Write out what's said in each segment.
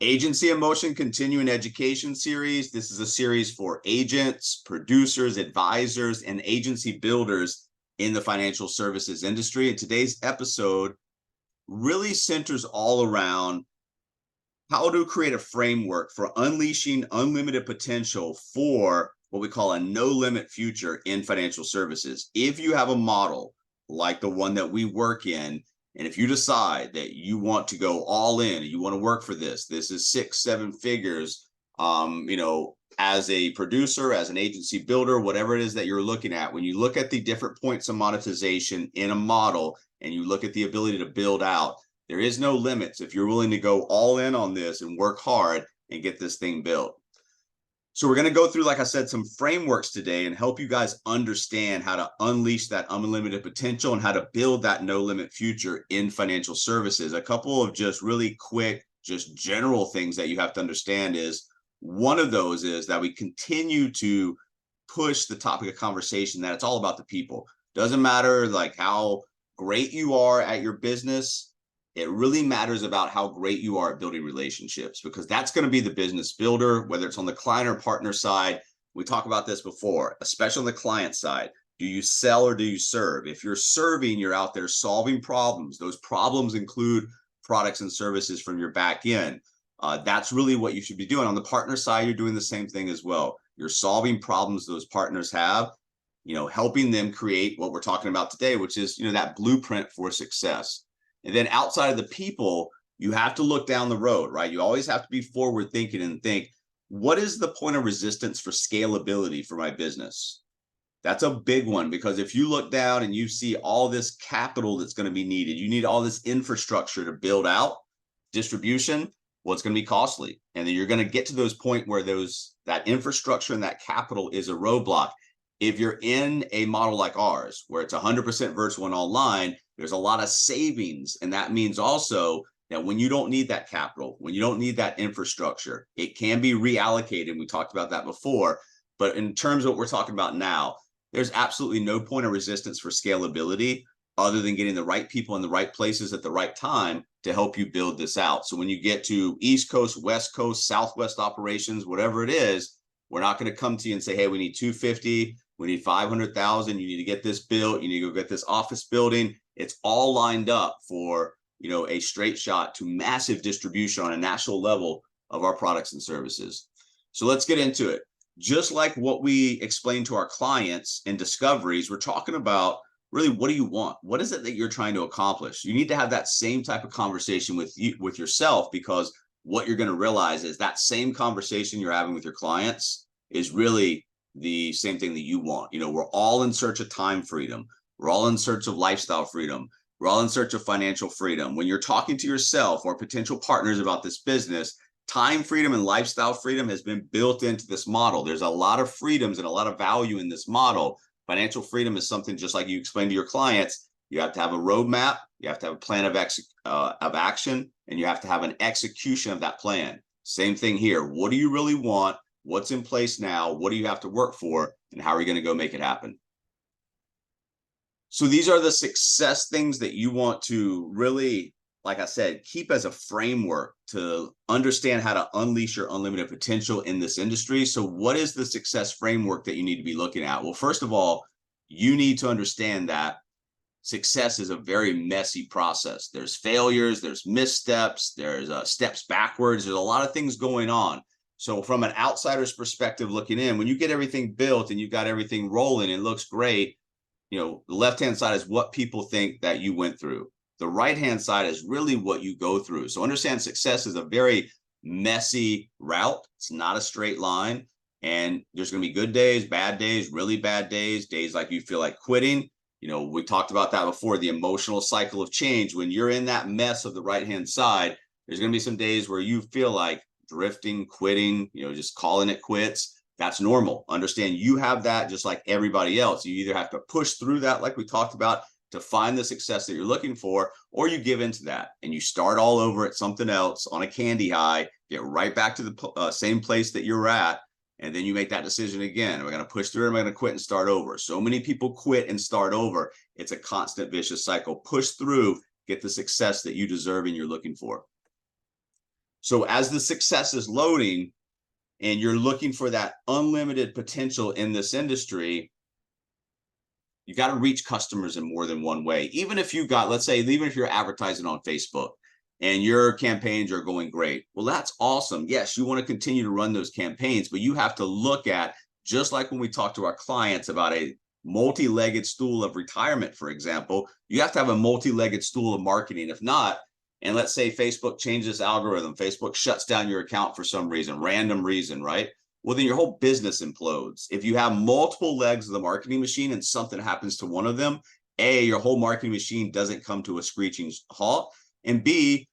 Agency in Motion Continuing Education Series. This is a series for agents, producers, advisors, and agency builders in the financial services industry. And today's episode really centers all around how to create a framework for unleashing unlimited potential for what we call a no-limit future in financial services. If you have a model like the one that we work in, and if you decide that you want to go all in, you want to work for this is 6-7 figures, as a producer, as an agency builder, whatever it is that you're looking at, when you look at the different points of monetization in a model and you look at the ability to build out, there is no limits if you're willing to go all in on this and work hard and get this thing built. So we're going to go through, like I said, some frameworks today and help you guys understand how to unleash that unlimited potential and how to build that no limit future in financial services. A couple of just really quick, just general things that you have to understand is, one of those is that we continue to push the topic of conversation that it's all about the people. Doesn't matter like how great you are at your business. It really matters about how great you are at building relationships, because that's going to be the business builder, whether it's on the client or partner side. We talked about this before, especially on the client side. Do you sell or do you serve? If you're serving, you're out there solving problems. Those problems include products and services from your back end. That's really what you should be doing. On the partner side, you're doing the same thing as well. You're solving problems those partners have, helping them create what we're talking about today, which is, that blueprint for success. And then outside of the people, you have to look down the road, right? You always have to be forward thinking and think, what is the point of resistance for scalability for my business? That's a big one, because if you look down and you see all this capital that's going to be needed, you need all this infrastructure to build out distribution, well, it's going to be costly. And then you're going to get to those point where that infrastructure and that capital is a roadblock. If you're in a model like ours, where it's 100% virtual and online, there's a lot of savings. And that means also that when you don't need that capital, when you don't need that infrastructure, it can be reallocated. We talked about that before. But in terms of what we're talking about now, there's absolutely no point of resistance for scalability other than getting the right people in the right places at the right time to help you build this out. So when you get to East Coast, West Coast, Southwest operations, whatever it is, we're not going to come to you and say, hey, we need 250, we need 500,000, you need to get this built, you need to go get this office building. It's all lined up for, a straight shot to massive distribution on a national level of our products and services. So let's get into it. Just like what we explain to our clients in discoveries, we're talking about really, what do you want? What is it that you're trying to accomplish? You need to have that same type of conversation with yourself, because what you're going to realize is that same conversation you're having with your clients is really the same thing that you want. We're all in search of time freedom. We're all in search of lifestyle freedom. We're all in search of financial freedom. When you're talking to yourself or potential partners about this business, time freedom and lifestyle freedom has been built into this model. There's a lot of freedoms and a lot of value in this model. Financial freedom is something, just like you explain to your clients, you have to have a roadmap, you have to have a plan of action, and you have to have an execution of that plan. Same thing here. What do you really want? What's in place now? What do you have to work for? And how are you going to go make it happen? So these are the success things that you want to really, like I said, keep as a framework to understand how to unleash your unlimited potential in this industry. So what is the success framework that you need to be looking at? Well, first of all, you need to understand that success is a very messy process. There's failures, there's missteps, there's steps backwards. There's a lot of things going on. So from an outsider's perspective looking in, when you get everything built and you've got everything rolling, it looks great. The left-hand side is what people think that you went through. The right-hand side is really what you go through. So understand success is a very messy route. It's not a straight line. And there's going to be good days, bad days, really bad days, days like you feel like quitting. We talked about that before, the emotional cycle of change. When you're in that mess of the right-hand side, there's going to be some days where you feel like drifting, quitting, just calling it quits. That's normal. Understand you have that just like everybody else. You either have to push through that, like we talked about, to find the success that you're looking for, or you give into that and you start all over at something else on a candy high, get right back to the same place that you're at. And then you make that decision again. Am I going to push through or am I going to quit and start over? So many people quit and start over. It's a constant vicious cycle. Push through, get the success that you deserve and you're looking for. So as the success is loading and you're looking for that unlimited potential in this industry, you got to reach customers in more than one way. Even if you got, let's say, even if you're advertising on Facebook and your campaigns are going great, well, that's awesome. Yes, you want to continue to run those campaigns, but you have to look at, just like when we talk to our clients about a multi-legged stool of retirement, for example, you have to have a multi-legged stool of marketing. If not, and let's say Facebook changes algorithm, Facebook shuts down your account for some reason, random reason, right? Well, then your whole business implodes. If you have multiple legs of the marketing machine and something happens to one of them, A, your whole marketing machine doesn't come to a screeching halt, and B,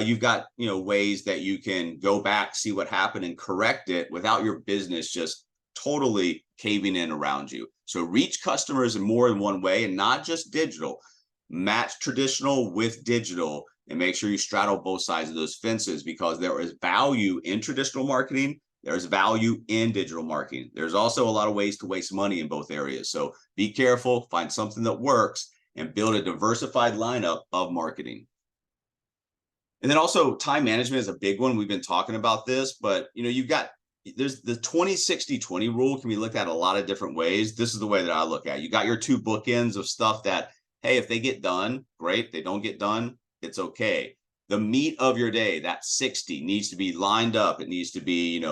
you've got ways that you can go back, see what happened, and correct it without your business just totally caving in around you. So reach customers in more than one way, and not just digital. Match traditional with digital, and make sure you straddle both sides of those fences, because there is value in traditional marketing. There's value in digital marketing. There's also a lot of ways to waste money in both areas. So be careful, find something that works, and build a diversified lineup of marketing. And then also time management is a big one. We've been talking about this, but there's the 20-60-20 rule can be looked at a lot of different ways. This is the way that I look at it. You got your two bookends of stuff that, hey, if they get done, great. They don't get done, it's okay. The meat of your day, that 60, needs to be lined up. It needs to be,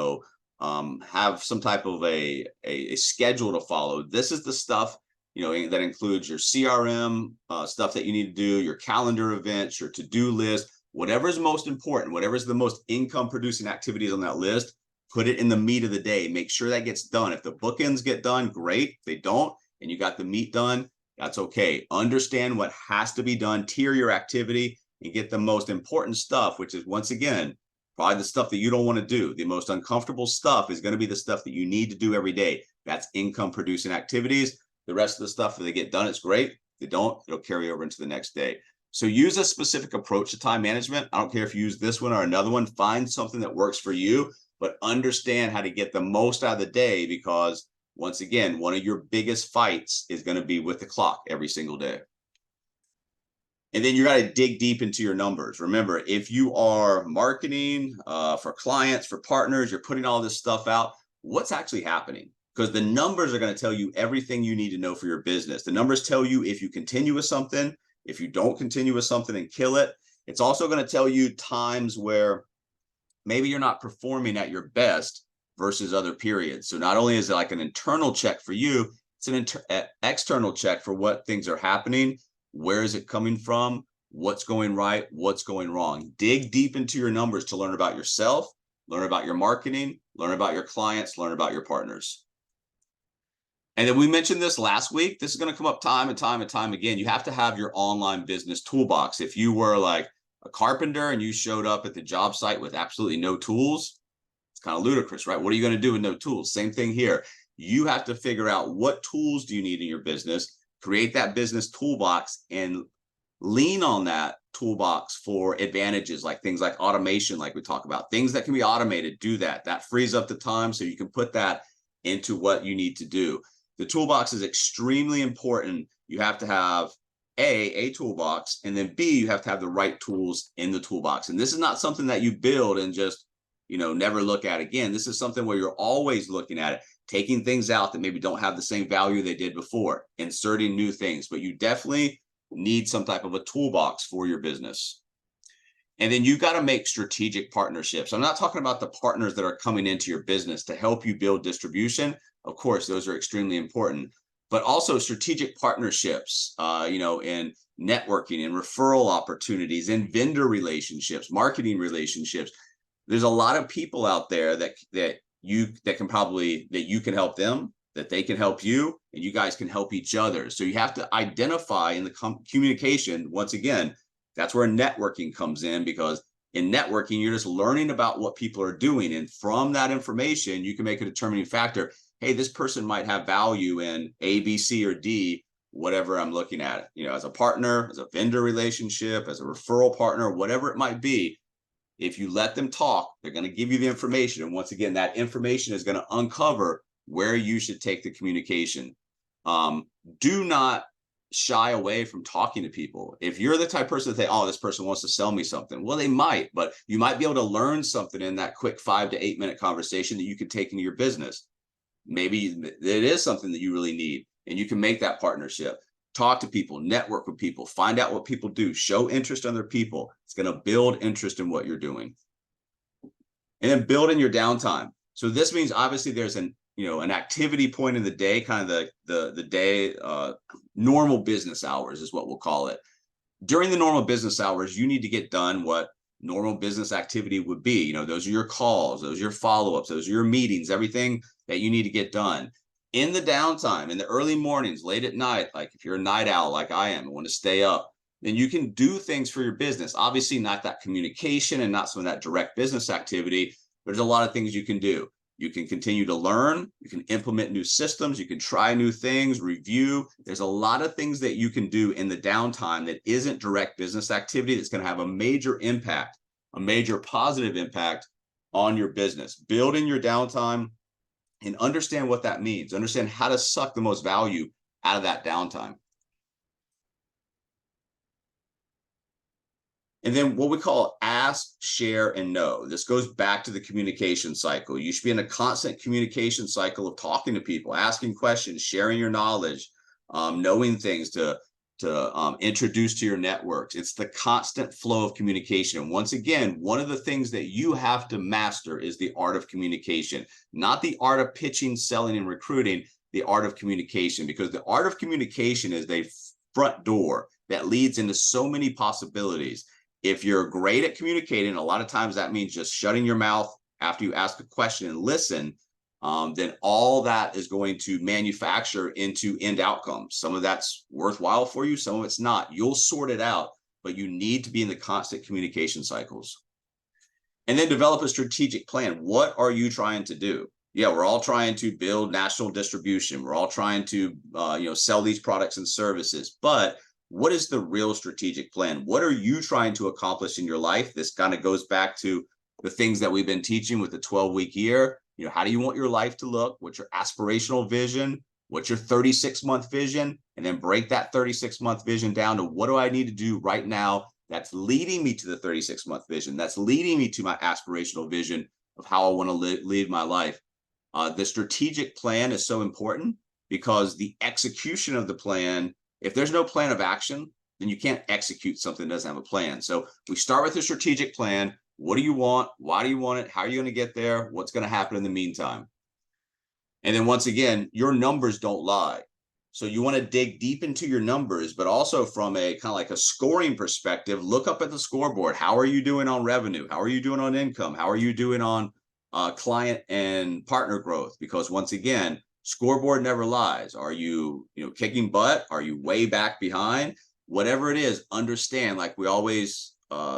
have some type of a schedule to follow. This is the stuff, that includes your CRM stuff that you need to do, your calendar events, your to-do list, whatever is most important, whatever is the most income producing activities on that list, put it in the meat of the day. Make sure that gets done. If the bookends get done, great. If they don't, and you got the meat done, that's okay. Understand what has to be done, tier your activity, and get the most important stuff, which is, once again, probably the stuff that you don't want to do. The most uncomfortable stuff is going to be the stuff that you need to do every day. That's income producing activities. The rest of the stuff, if they get done, it's great. If they don't, it'll carry over into the next day. So use a specific approach to time management. I don't care if you use this one or another one. Find something that works for you, but understand how to get the most out of the day, because, once again, one of your biggest fights is going to be with the clock every single day. And then you got to dig deep into your numbers. Remember, if you are marketing for clients, for partners, you're putting all this stuff out, what's actually happening? Because the numbers are going to tell you everything you need to know for your business. The numbers tell you if you continue with something, if you don't continue with something and kill it. It's also going to tell you times where maybe you're not performing at your best versus other periods. So not only is it like an internal check for you, it's an external check for what things are happening. Where is it coming from? What's going right? What's going wrong? Dig deep into your numbers to learn about yourself, learn about your marketing, learn about your clients, learn about your partners. And then we mentioned this last week. This is going to come up time and time and time again. You have to have your online business toolbox. If you were like a carpenter and you showed up at the job site with absolutely no tools, it's kind of ludicrous, right? What are you going to do with no tools? Same thing here. You have to figure out, what tools do you need in your business? Create that business toolbox and lean on that toolbox for advantages, like things like automation, like we talk about. Things that can be automated, do that. That frees up the time so you can put that into what you need to do. The toolbox is extremely important. You have to have a toolbox, and then B, you have to have the right tools in the toolbox. And this is not something that you build and just, never look at again. This is something where you're always looking at it, taking things out that maybe don't have the same value they did before, inserting new things, but you definitely need some type of a toolbox for your business. And then you got to make strategic partnerships. I'm not talking about the partners that are coming into your business to help you build distribution. Of course, those are extremely important, but also strategic partnerships, in networking and referral opportunities and vendor relationships, marketing relationships. There's a lot of people out there that you can help them, that they can help you, and you guys can help each other. So you have to identify in the communication. Once again, that's where networking comes in, because in networking, you're just learning about what people are doing. And from that information, you can make a determining factor. Hey, this person might have value in A, B, C, or D, whatever I'm looking at, as a partner, as a vendor relationship, as a referral partner, whatever it might be. If you let them talk, they're going to give you the information. And once again, that information is going to uncover where you should take the communication. Do not shy away from talking to people. If you're the type of person that think, oh, this person wants to sell me something, well, they might, but you might be able to learn something in that quick 5 to 8 minute conversation that you could take into your business. Maybe it is something that you really need, and you can make that partnership. Talk to people, network with people, find out what people do, show interest in other people. It's going to build interest in what you're doing. And then build in your downtime. So this means obviously there's an activity point in the day, kind of the day, normal business hours is what we'll call it. During the normal business hours, you need to get done what normal business activity would be. Those are your calls, those are your follow-ups, those are your meetings, everything that you need to get done. In the downtime, in the early mornings, late at night, like if you're a night owl like I am and want to stay up, then you can do things for your business. Obviously not that communication and not some of that direct business activity. There's a lot of things you can do. You can continue to learn, you can implement new systems, you can try new things, review. There's a lot of things that you can do in the downtime that isn't direct business activity that's going to have a major impact, a major positive impact on your business. Build in your downtime and understand what that means. Understand how to suck the most value out of that downtime. And then what we call ask, share, and know. This goes back to the communication cycle. You should be in a constant communication cycle of talking to people, asking questions, sharing your knowledge, knowing things to introduce to your networks. It's the constant flow of communication. And once again, one of the things that you have to master is the art of communication, not the art of pitching, selling, and recruiting, the art of communication, because the art of communication is the front door that leads into so many possibilities. If you're great at communicating, a lot of times that means just shutting your mouth after you ask a question and listen, then all that is going to manufacture into end outcomes. Some of that's worthwhile for you, some of it's not. You'll sort it out, but you need to be in the constant communication cycles. And then develop a strategic plan. What are you trying to do? Yeah, we're all trying to build national distribution. We're all trying to sell these products and services, but what is the real strategic plan? What are you trying to accomplish in your life? This kind of goes back to the things that we've been teaching with the 12-week year. How do you want your life to look? What's your aspirational vision? What's your 36-month vision? And then break that 36-month vision down to what do I need to do right now that's leading me to the 36-month vision, that's leading me to my aspirational vision of how I want to live my life. The strategic plan is so important because the execution of the plan, if there's no plan of action, then you can't execute something that doesn't have a plan. So we start with a strategic plan. What do you want? Why do you want it? How are you going to get there? What's going to happen in the meantime? And then once again, your numbers don't lie. So you want to dig deep into your numbers, but also from a kind of like a scoring perspective, look up at the scoreboard. How are you doing on revenue? How are you doing on income? How are you doing on client and partner growth? Because once again, scoreboard never lies. Are you, kicking butt? Are you way back behind? Whatever it is, understand, like we always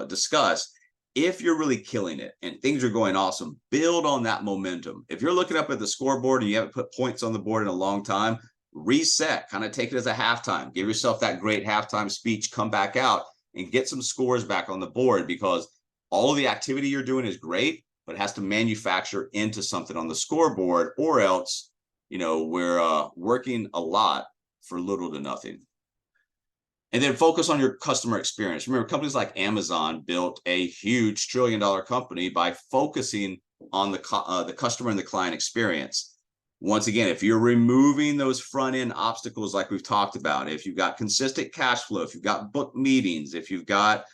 discuss, if you're really killing it and things are going awesome, build on that momentum. If you're looking up at the scoreboard and you haven't put points on the board in a long time, reset, kind of take it as a halftime. Give yourself that great halftime speech, come back out and get some scores back on the board, because all of the activity you're doing is great, but it has to manufacture into something on the scoreboard, or else we're working a lot for little to nothing. And then focus on your customer experience. Remember, companies like Amazon built a huge trillion-dollar company by focusing on the customer and the client experience. Once again, if you're removing those front-end obstacles like we've talked about, if you've got consistent cash flow, if you've got booked meetings, if you've got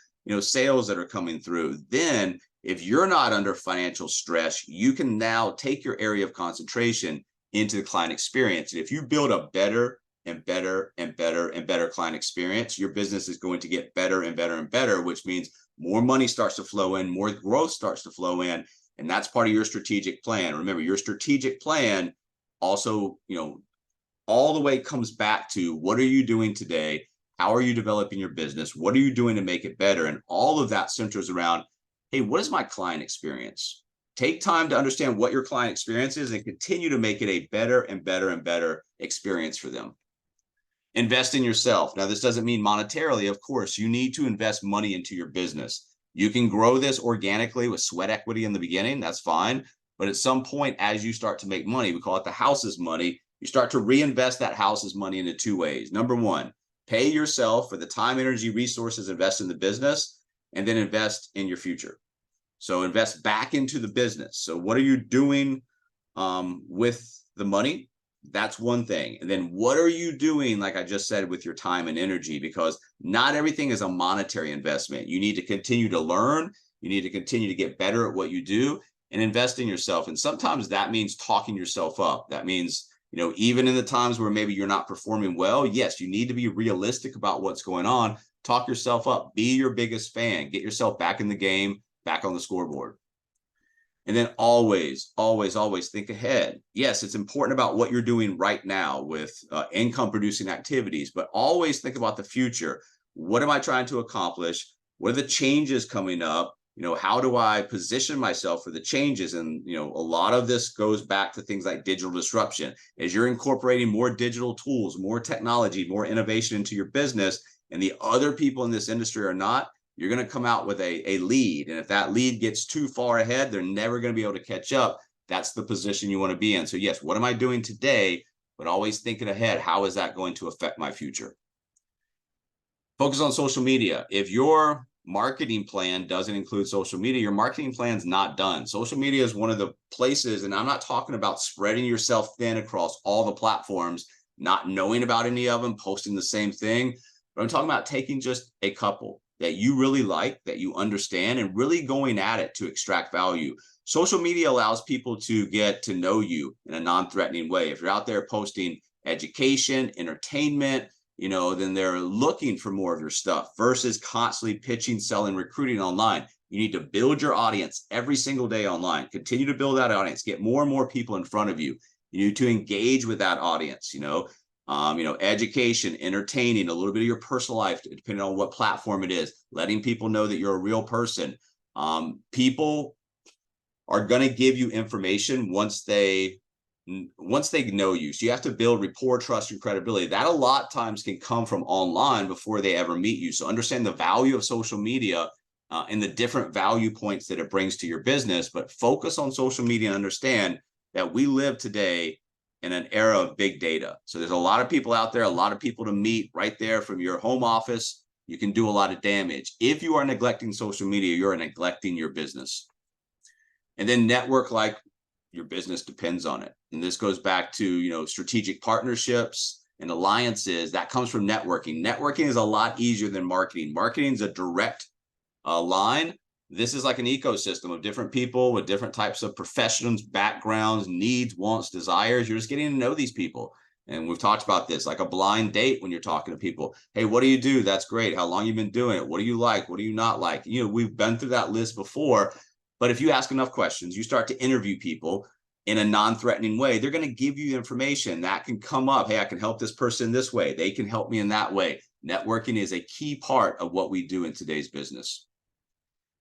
sales that are coming through, then if you're not under financial stress, you can now take your area of concentration into the client experience. And if you build a better and better and better and better client experience, your business is going to get better and better and better, which means more money starts to flow in, more growth starts to flow in. And that's part of your strategic plan. Remember, your strategic plan also, all the way comes back to what are you doing today? How are you developing your business? What are you doing to make it better? And all of that centers around, hey, what is my client experience? Take time to understand what your client experience is and continue to make it a better and better and better experience for them. Invest in yourself. Now, this doesn't mean monetarily. Of course, you need to invest money into your business. You can grow this organically with sweat equity in the beginning. That's fine. But at some point, as you start to make money, we call it the house's money, you start to reinvest that house's money into two ways. Number one, Pay yourself for the time, energy, resources, invest in the business, and then invest in your future. So invest back into the business. So what are you doing with the money? That's one thing. And then what are you doing, like I just said, with your time and energy? Because not everything is a monetary investment. You need to continue to learn. You need to continue to get better at what you do and invest in yourself. And sometimes that means talking yourself up. That means, even in the times where maybe you're not performing well, yes, you need to be realistic about what's going on. Talk yourself up. Be your biggest fan. Get yourself back in the game, back on the scoreboard. And then always, always, always think ahead. Yes, it's important about what you're doing right now with income producing activities, but always think about the future. What am I trying to accomplish? What are the changes coming up? How do I position myself for the changes? And, a lot of this goes back to things like digital disruption. As you're incorporating more digital tools, more technology, more innovation into your business, and the other people in this industry are not, you're going to come out with a lead. And if that lead gets too far ahead, they're never going to be able to catch up. That's the position you want to be in. So yes, what am I doing today? But always thinking ahead, how is that going to affect my future? Focus on social media. If your marketing plan doesn't include social media, your marketing plan's not done. Social media is one of the places, and I'm not talking about spreading yourself thin across all the platforms, not knowing about any of them, posting the same thing, but I'm talking about taking just a couple that you really like, that you understand, and really going at it to extract value. Social media allows people to get to know you in a non-threatening way. If you're out there posting education, entertainment, then they're looking for more of your stuff versus constantly pitching, selling, recruiting online. You need to build your audience every single day online. Continue to build that audience. Get more and more people in front of you. You need to engage with that audience, education, entertaining, a little bit of your personal life, depending on what platform it is, letting people know that you're a real person. People are going to give you information once they know you. So you have to build rapport, trust, and credibility. That a lot of times can come from online before they ever meet you. So understand the value of social media and the different value points that it brings to your business, but focus on social media and understand that we live today in an era of big data. So there's a lot of people out there, a lot of people to meet right there from your home office. You can do a lot of damage. If you are neglecting social media, you're neglecting your business. And then network like your business depends on it. And this goes back to, strategic partnerships and alliances. That comes from networking. Networking is a lot easier than marketing. Marketing is a direct line. This is like an ecosystem of different people with different types of professions, backgrounds, needs, wants, desires. You're just getting to know these people. And we've talked about this, like a blind date when you're talking to people. Hey, what do you do? That's great. How long you been doing it? What do you like? What do you not like? We've been through that list before. But if you ask enough questions, you start to interview people in a non-threatening way, they're going to give you information that can come up. Hey, I can help this person this way. They can help me in that way. Networking is a key part of what we do in today's business.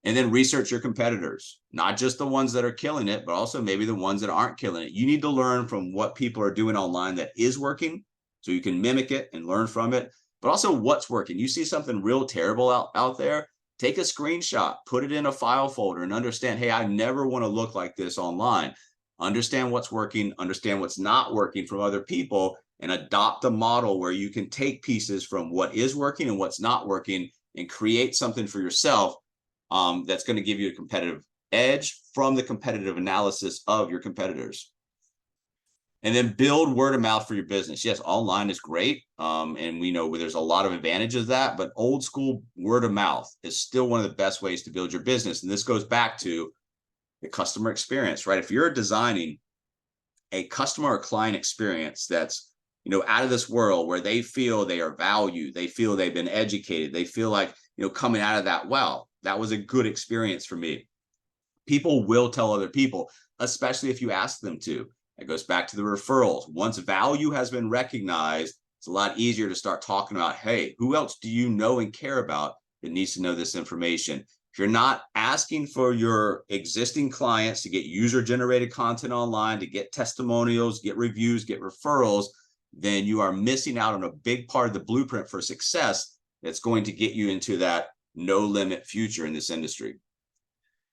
And then research your competitors, not just the ones that are killing it, but also maybe the ones that aren't killing it. You need to learn from what people are doing online that is working so you can mimic it and learn from it, but also what's working. You see something real terrible out there, take a screenshot, put it in a file folder and understand, hey, I never want to look like this online. Understand what's working, understand what's not working from other people, and adopt a model where you can take pieces from what is working and what's not working and create something for yourself that's going to give you a competitive edge from the competitive analysis of your competitors. And then build word of mouth for your business. Yes, online is great. And we know there's a lot of advantages of that, but old school word of mouth is still one of the best ways to build your business. And this goes back to the customer experience, right? If you're designing a customer or client experience that's, out of this world where they feel they are valued, they feel they've been educated, they feel like, coming out of that, wow, that was a good experience for me. People will tell other people, especially if you ask them to. It goes back to the referrals. Once value has been recognized, it's a lot easier to start talking about, hey, who else do you know and care about that needs to know this information? If you're not asking for your existing clients to get user-generated content online, to get testimonials, get reviews, get referrals, then you are missing out on a big part of the blueprint for success that's going to get you into that no-limit future in this industry.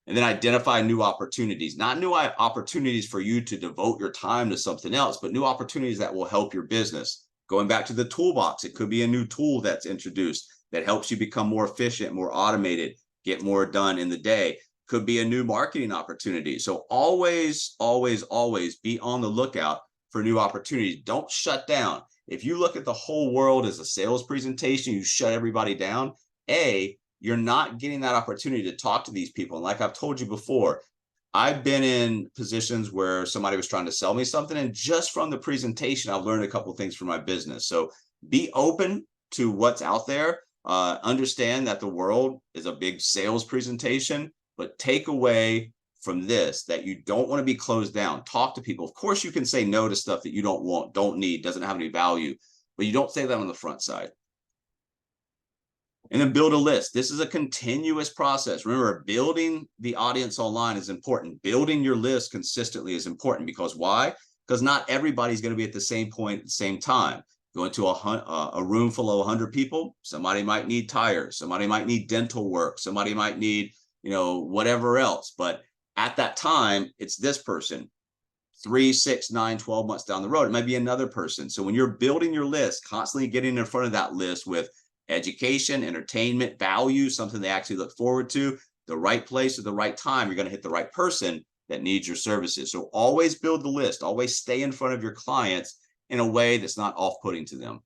And then identify new opportunities, not new opportunities for you to devote your time to something else, but new opportunities that will help your business. Going back to the toolbox, it could be a new tool that's introduced that helps you become more efficient, more automated, get more done in the day. Could be a new marketing opportunity. So always, always, always be on the lookout for new opportunities. Don't shut down. If you look at the whole world as a sales presentation, you shut everybody down, you're not getting that opportunity to talk to these people. And like I've told you before, I've been in positions where somebody was trying to sell me something, and just from the presentation, I've learned a couple of things for my business. So be open to what's out there. Understand that the world is a big sales presentation, but take away from this that you don't want to be closed down. Talk to people. Of course, you can say no to stuff that you don't want, don't need, doesn't have any value, but you don't say that on the front side. And then build a list. This is a continuous process. Remember, building the audience online is important. Building your list consistently is important. Because why? Because not everybody's going to be at the same point at the same time. Go into a room full of 100 people. Somebody might need tires. Somebody might need dental work. Somebody might need, whatever else. But at that time, it's this person. 3, 6, 9, 12 months down the road, it might be another person. So when you're building your list, constantly getting in front of that list with education, entertainment, value, something they actually look forward to, the right place at the right time, you're going to hit the right person that needs your services. So always build the list, always stay in front of your clients in a way that's not off-putting to them.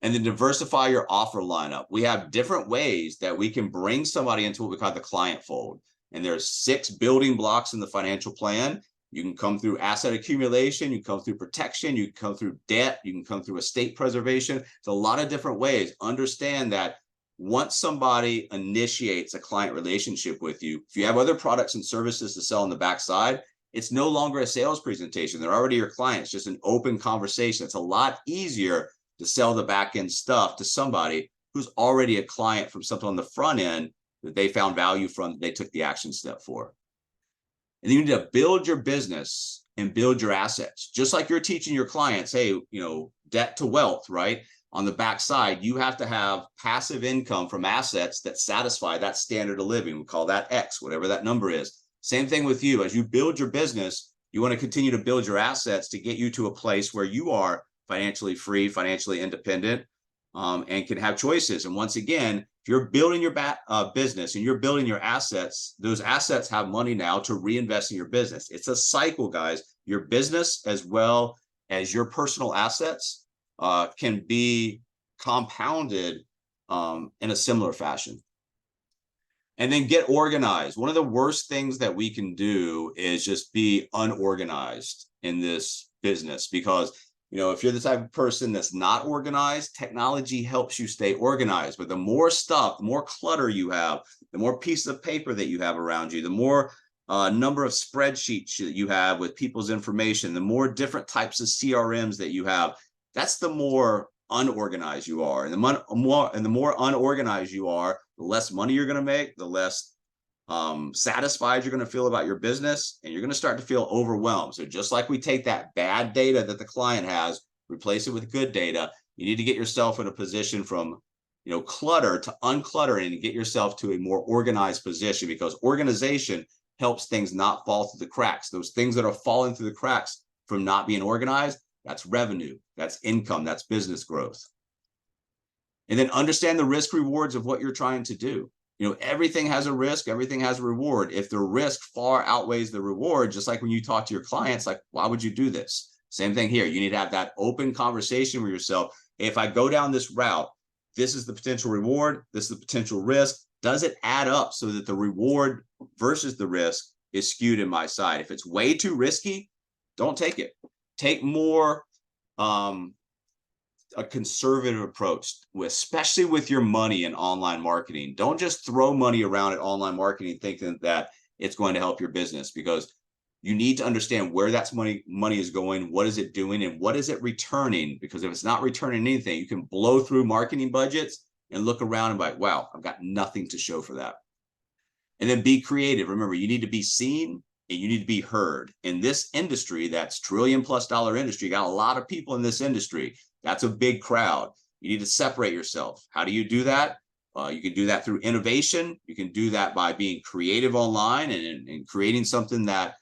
And then diversify your offer lineup. We have different ways that we can bring somebody into what we call the client fold. And there's 6 building blocks in the financial plan. You can come through asset accumulation, you can come through protection, you can come through debt, you can come through estate preservation. There's a lot of different ways. Understand that once somebody initiates a client relationship with you, if you have other products and services to sell on the backside, it's no longer a sales presentation. They're already your clients, just an open conversation. It's a lot easier to sell the back end stuff to somebody who's already a client from something on the front end that they found value from, they took the action step for. And you need to build your business and build your assets. Just like you're teaching your clients, hey, debt to wealth, right? On the backside, you have to have passive income from assets that satisfy that standard of living. We call that X, whatever that number is. Same thing with you. As you build your business, you want to continue to build your assets to get you to a place where you are financially free, financially independent, and can have choices. And once again, if you're building your business and you're building your assets, those assets have money now to reinvest in your business. It's a cycle, guys. Your business as well as your personal assets can be compounded in a similar fashion. And then get organized. One of the worst things that we can do is just be unorganized in this business, because if you're the type of person that's not organized, technology helps you stay organized. But the more stuff, the more clutter you have, the more pieces of paper that you have around you, the more number of spreadsheets that you have with people's information, the more different types of CRMs that you have, that's the more unorganized you are. And the more unorganized you are, the less money you're going to make, the less satisfied you're going to feel about your business, and you're going to start to feel overwhelmed. So just like we take that bad data that the client has, replace it with good data, you need to get yourself in a position from clutter to uncluttering and get yourself to a more organized position, because organization helps things not fall through the cracks. Those things that are falling through the cracks from not being organized, that's revenue, that's income, that's business growth. And then understand the risk rewards of what you're trying to do. Everything has a risk, everything has a reward. If the risk far outweighs the reward, just like when you talk to your clients, like, why would you do this? Same thing here. You need to have that open conversation with yourself. If I go down this route, this is the potential reward, this is the potential risk. Does it add up so that the reward versus the risk is skewed in my side? If it's way too risky, don't take it. Take more a conservative approach, especially with your money in online marketing. Don't just throw money around at online marketing thinking that it's going to help your business, because you need to understand where that money is going, what is it doing, and what is it returning? Because if it's not returning anything, you can blow through marketing budgets and look around and be like, wow, I've got nothing to show for that. And then be creative. Remember, you need to be seen and you need to be heard. In this industry, that's $1 trillion+ industry, you got a lot of people in this industry. That's a big crowd. You need to separate yourself. How do you do that? You can do that through innovation. You can do that by being creative online and creating something that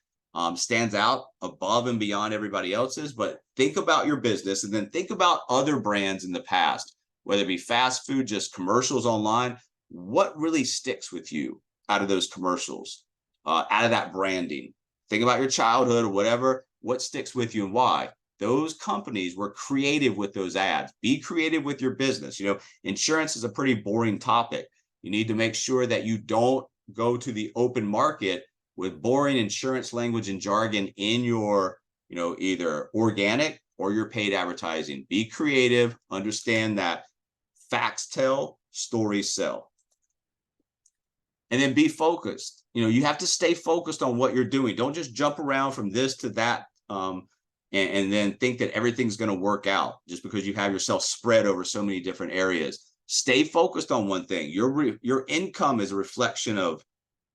stands out above and beyond everybody else's. But think about your business and then think about other brands in the past, whether it be fast food, just commercials online. What really sticks with you out of those commercials, out of that branding? Think about your childhood or whatever. What sticks with you and why? Those companies were creative with those ads. Be creative with your business. Insurance is a pretty boring topic. You need to make sure that you don't go to the open market with boring insurance language and jargon in your, either organic or your paid advertising. Be creative, understand that facts tell, stories sell. And then be focused. You have to stay focused on what you're doing. Don't just jump around from this to that, and then think that everything's going to work out just because you have yourself spread over so many different areas. Stay focused on one thing. Your income is a reflection of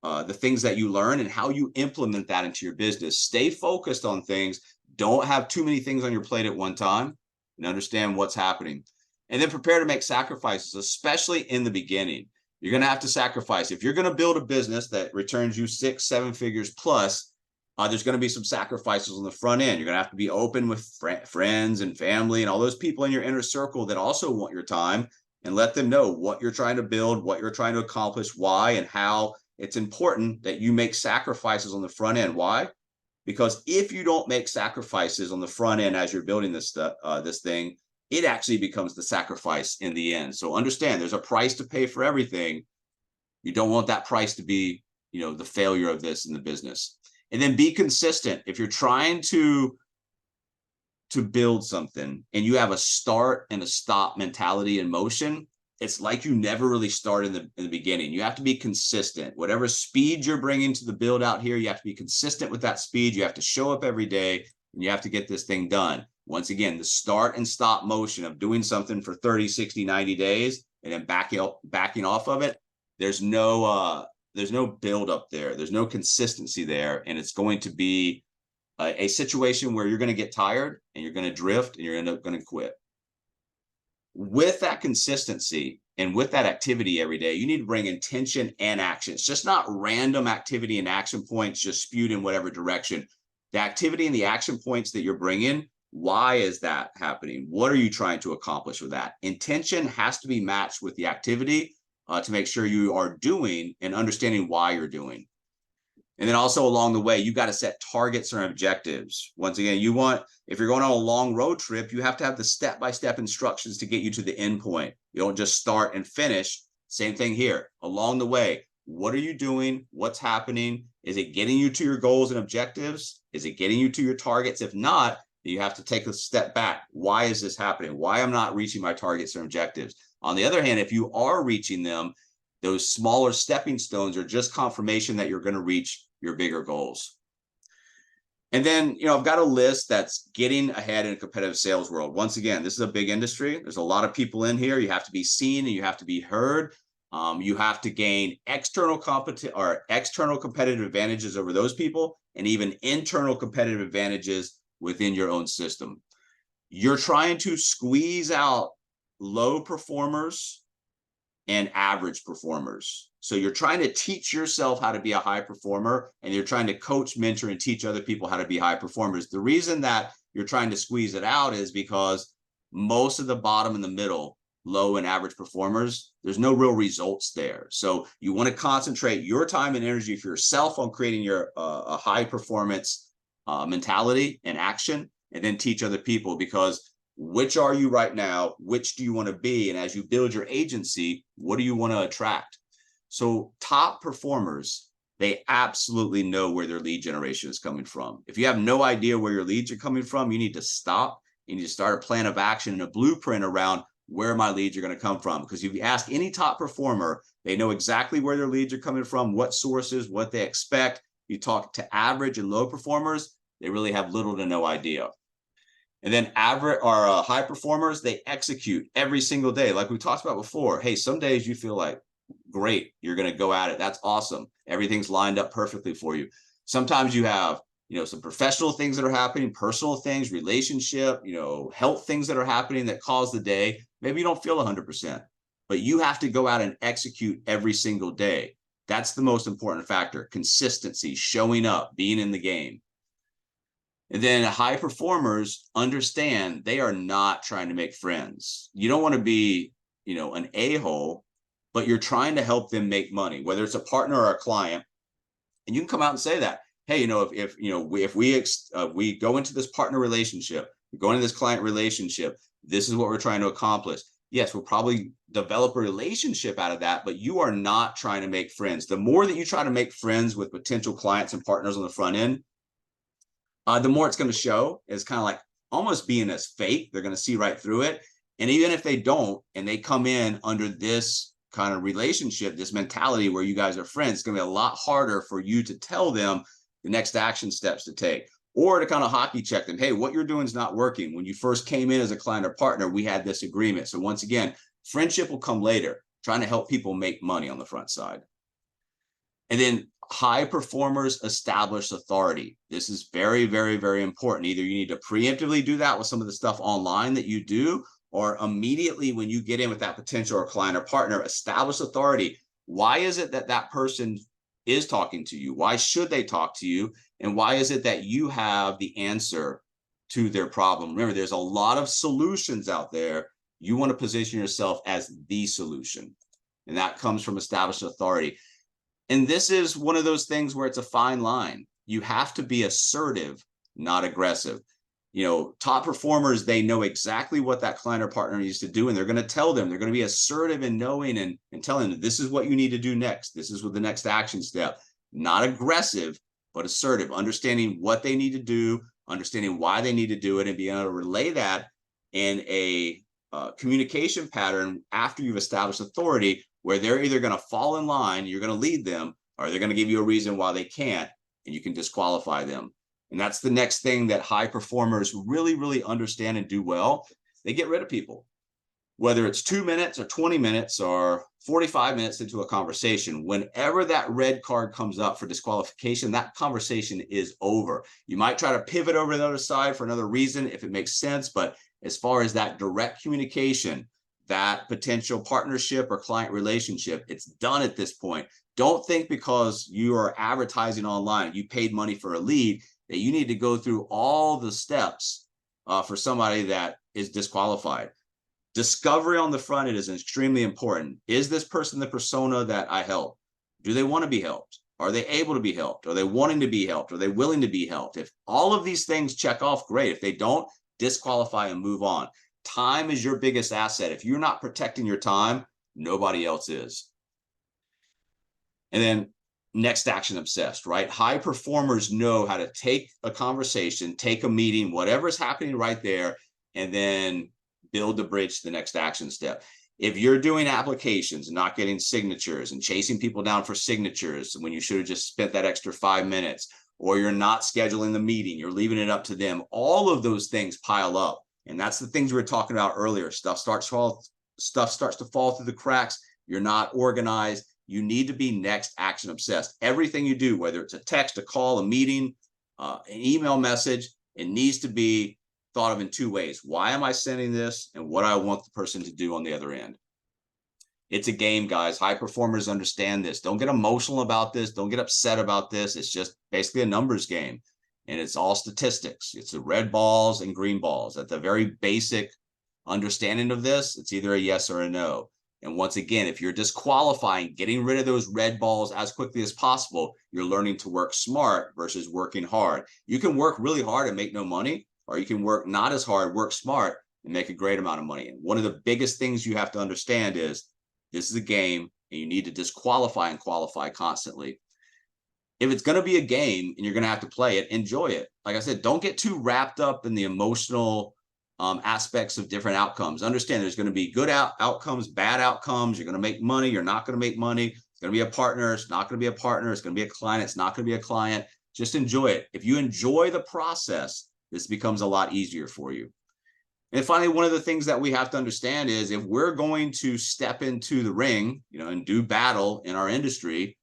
the things that you learn and how you implement that into your business. Stay focused on things. Don't have too many things on your plate at one time, and understand what's happening. And then prepare to make sacrifices, especially in the beginning. You're going to have to sacrifice. If you're going to build a business that returns you 6-7 figures plus, there's going to be some sacrifices on the front end. You're going to have to be open with friends and family and all those people in your inner circle that also want your time, and let them know what you're trying to build, what you're trying to accomplish, why, and how it's important that you make sacrifices on the front end. Why? Because if you don't make sacrifices on the front end as you're building this thing, it actually becomes the sacrifice in the end. So understand there's a price to pay for everything. You don't want that price to be, the failure of this in the business. And then be consistent. If you're trying to build something and you have a start and a stop mentality in motion, it's like you never really start in the beginning. You have to be consistent. Whatever speed you're bringing to the build out here, you have to be consistent with that speed. You have to show up every day, and you have to get this thing done. Once again, the start and stop motion of doing something for 30, 60, 90 days and then backing off of it, there's no build up there. There's no consistency there. And it's going to be a situation where you're going to get tired and you're going to drift and you're going to quit. With that consistency and with that activity every day, you need to bring intention and action. It's just not random activity and action points just spewed in whatever direction. The activity and the action points that you're bringing, why is that happening? What are you trying to accomplish with that? Intention has to be matched with the activity to make sure you are doing and understanding why you're doing. And then also along the way, you got to set targets or objectives. Once again, if you're going on a long road trip, you have to have the step-by-step instructions to get you to the end point. You don't just start and finish. Same thing here. Along the way, what are you doing? What's happening? Is it getting you to your goals and objectives? Is it getting you to your targets? If not, you have to take a step back. Why is this happening? Why am I not reaching my targets or objectives? On the other hand, if you are reaching them, those smaller stepping stones are just confirmation that you're going to reach your bigger goals. And then, I've got a list that's getting ahead in a competitive sales world. Once again, this is a big industry. There's a lot of people in here. You have to be seen and you have to be heard. You have to gain external competitive advantages over those people, and even internal competitive advantages within your own system. You're trying to squeeze out low performers and average performers. So you're trying to teach yourself how to be a high performer, and you're trying to coach, mentor, and teach other people how to be high performers. The reason that you're trying to squeeze it out is because most of the bottom and the middle, low and average performers, there's no real results there. So you want to concentrate your time and energy for yourself on creating your a high performance mentality and action, and then teach other people, because which are you right now? Which do you want to be? And as you build your agency, what do you want to attract? So top performers, they absolutely know where their lead generation is coming from. If you have no idea where your leads are coming from, you need to stop. You need to start a plan of action and a blueprint around where my leads are going to come from. Because if you ask any top performer, they know exactly where their leads are coming from, what sources, what they expect. You talk to average and low performers, they really have little to no idea. And then average or high performers, they execute every single day. Like we talked about before, hey, some days you feel like, great, you're going to go at it. That's awesome. Everything's lined up perfectly for you. Sometimes you have, some professional things that are happening, personal things, relationship, health things that are happening that cause the day. Maybe you don't feel 100%, but you have to go out and execute every single day. That's the most important factor. Consistency, showing up, being in the game. And then high performers understand they are not trying to make friends. You don't want to be, an a-hole, but you're trying to help them make money, whether it's a partner or a client. And you can come out and say that, hey, if we go into this partner relationship, we go into this client relationship, this is what we're trying to accomplish. Yes, we'll probably develop a relationship out of that, but you are not trying to make friends. The more that you try to make friends with potential clients and partners on the front end, the more it's going to show. It's kind of like almost being as fake. They're going to see right through it. And even if they don't, and they come in under this kind of relationship, this mentality where you guys are friends, it's going to be a lot harder for you to tell them the next action steps to take, or to kind of hockey check them. Hey, what you're doing is not working. When you first came in as a client or partner, we had this agreement. So once again, friendship will come later, trying to help people make money on the front side. And then high performers establish authority. This is very, very, very important. Either you need to preemptively do that with some of the stuff online that you do, or immediately when you get in with that potential or client or partner, establish authority. Why is it that that person is talking to you? Why should they talk to you? And why is it that you have the answer to their problem? Remember, there's a lot of solutions out there. You want to position yourself as the solution. And that comes from established authority. And this is one of those things where it's a fine line. You have to be assertive, not aggressive. Top performers, they know exactly what that client or partner needs to do, and they're going to tell them. They're going to be assertive in knowing and telling them, this is what you need to do next. This is what the next action step. Not aggressive, but assertive, understanding what they need to do, understanding why they need to do it, and being able to relay that in a communication pattern after you've established authority, where they're either going to fall in line, you're going to lead them, or they're going to give you a reason why they can't, and you can disqualify them. And that's the next thing that high performers really, really understand and do well. They get rid of people, whether it's 2 minutes or 20 minutes or 45 minutes into a conversation. Whenever that red card comes up for disqualification, that conversation is over. You might try to pivot over to the other side for another reason if it makes sense, but as far as that direct communication, that potential partnership or client relationship, it's done at this point. Don't think because you are advertising online, you paid money for a lead, that you need to go through all the steps for somebody that is disqualified. Discovery on the front end is extremely important. Is this person the persona that I help? Do they want to be helped? Are they able to be helped? Are they wanting to be helped? Are they willing to be helped? If all of these things check off, great. If they don't, disqualify and move on. Time is your biggest asset. If you're not protecting your time, nobody else is. And then next action obsessed, right? High performers know how to take a conversation, take a meeting, whatever is happening right there, and then build the bridge to the next action step. If you're doing applications and not getting signatures and chasing people down for signatures when you should have just spent that extra 5 minutes, or you're not scheduling the meeting, you're leaving it up to them, all of those things pile up. And that's the things we were talking about earlier. Stuff starts to fall through the cracks. You're not organized. You need to be next action obsessed. Everything you do, whether it's a text, a call, a meeting, an email message, it needs to be thought of in 2 ways. Why am I sending this? And what I want the person to do on the other end. It's a game, guys. High performers understand this. Don't get emotional about this. Don't get upset about this. It's just basically a numbers game. And it's all statistics. It's the red balls and green balls. At the very basic understanding of this, it's either a yes or a no. And once again, if you're disqualifying, getting rid of those red balls as quickly as possible, you're learning to work smart versus working hard. You can work really hard and make no money, or you can work not as hard, work smart, and make a great amount of money. And one of the biggest things you have to understand is this is a game, and you need to disqualify and qualify constantly. If it's going to be a game and you're going to have to play it, enjoy it. Like I said, don't get too wrapped up in the emotional aspects of different outcomes. Understand there's going to be good outcomes, bad outcomes. You're going to make money. You're not going to make money. It's going to be a partner. It's not going to be a partner. It's going to be a client. It's not going to be a client. Just enjoy it. If you enjoy the process, this becomes a lot easier for you. And finally, one of the things that we have to understand is if we're going to step into the ring, and do battle in our industry,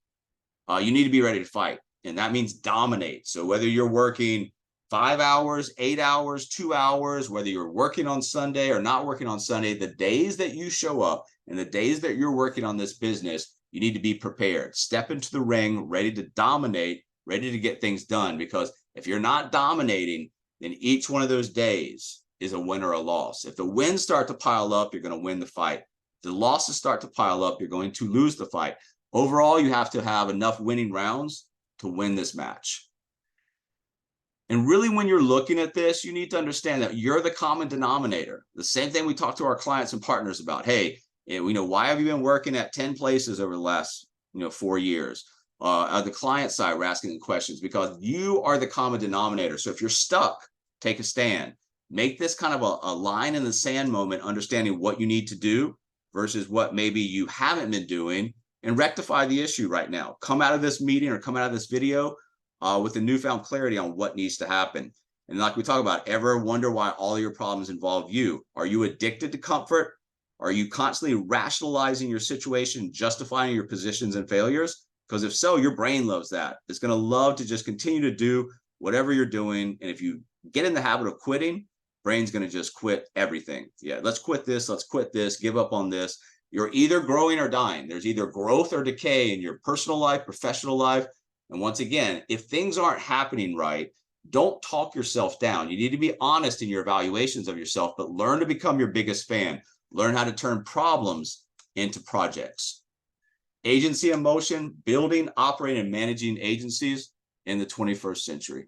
you need to be ready to fight. And that means dominate. So whether you're working 5 hours, 8 hours, 2 hours, whether you're working on Sunday or not working on Sunday, the days that you show up and the days that you're working on this business, you need to be prepared. Step into the ring, ready to dominate, ready to get things done. Because if you're not dominating, then each one of those days is a win or a loss. If the wins start to pile up, you're going to win the fight. If the losses start to pile up, you're going to lose the fight. Overall, you have to have enough winning rounds to win this match. And really, when you're looking at this, you need to understand that you're the common denominator. The same thing we talk to our clients and partners about. Hey, why have you been working at 10 places over the last 4 years? On the client side, we're asking questions because you are the common denominator. So if you're stuck, take a stand. Make this kind of a line in the sand moment, understanding what you need to do versus what maybe you haven't been doing, and rectify the issue right now. Come out of this meeting or come out of this video with a newfound clarity on what needs to happen. And like we talk about, ever wonder why all your problems involve you? Are you addicted to comfort? Are you constantly rationalizing your situation, justifying your positions and failures? Because if so, your brain loves that. It's going to love to just continue to do whatever you're doing. And if you get in the habit of quitting, brain's going to just quit everything. Yeah, let's quit this. Let's quit this. Give up on this. You're either growing or dying. There's either growth or decay in your personal life, professional life. And once again, if things aren't happening right, don't talk yourself down. You need to be honest in your evaluations of yourself, but learn to become your biggest fan. Learn how to turn problems into projects. Agency in motion, building, operating, and managing agencies in the 21st century.